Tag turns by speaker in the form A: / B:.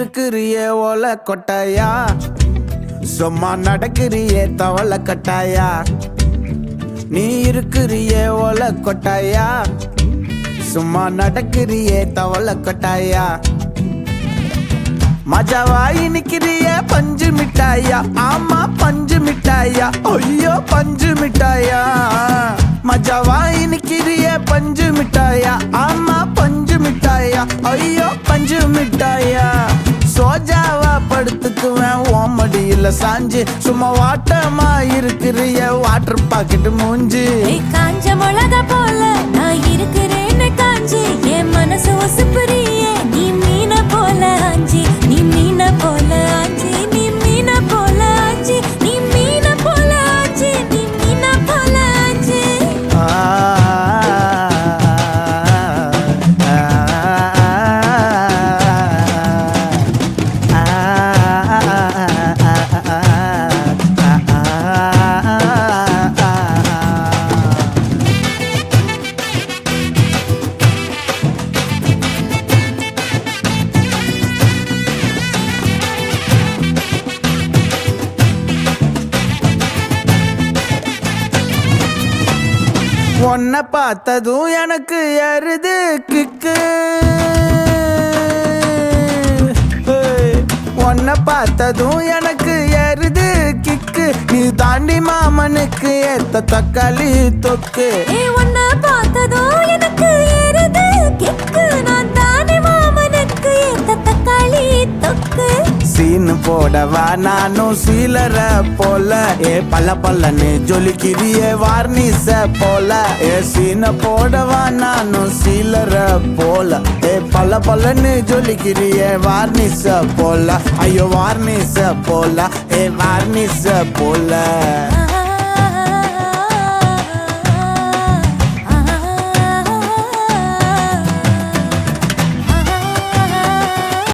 A: இருக்கிறியே ஓல கொட்டாயா, சும்மா நடக்கிறியே தவள கட்டாயா. நீ இருக்கிறியே ஓல கொட்டாயா, சும்மா நடக்கிறியே தவள கொட்டாயா. மஜாவாய் நிக்கிறிய பஞ்சு மிட்டாயா, ஆமா பஞ்சு மிட்டாயா, ஐயோ பஞ்சு மிட்டாயா. மஜாவாய் நிக்கிறிய பஞ்சு மிட்டாயா, ஆமா பஞ்சு மிட்டாயா, ஐயோ பஞ்சு மிட்டாயா. சோஜாவா படுத்துக்குவேன் ஓமடியில சாஞ்சு, சும்மா வாட்டமா இருக்கிறிய வாட்டர் பாக்கெட் மூஞ்சி.
B: காஞ்ச மிளகா போல நான் இருக்கிறேன்னு காஞ்சி, என் மனசு ஒசுப்புறியே நீ மீன போல ஆஞ்சி. நீ மீன போல ஆஞ்சி, நீ மீன போல ஆஞ்சி, நீ மீன போல ஆஞ்சி, நீ மீன போல ஆஞ்சி.
A: உன்னை பார்த்ததும் எனக்கு ஏறுது கிக்கு, உன்னை பார்த்ததும் எனக்கு ஏறுது கிக்கு. நீ தாண்டி மாமனுக்கு ஏத்த தக்காளி தொக்கு.
B: உன்னை பார்த்ததும் எனக்கு ஏறுது கிக்கு, நான் தானே மாமனுக்கு ஏத்த தக்காளி தொக்கு.
A: சீனு போடவா நானும் சீலர போல, ஏ பல்ல பல்லன்னு ஜொலிக்கிறியே வார்னிச போல. ஏ சீன போடவா நானும் சீலர போல, ஏ பல்ல பல்லன்னு ஜொலிக்கிறியே வார்னிச போல. ஐயோ வார்னிச போல, ஏ வார்னிச போல.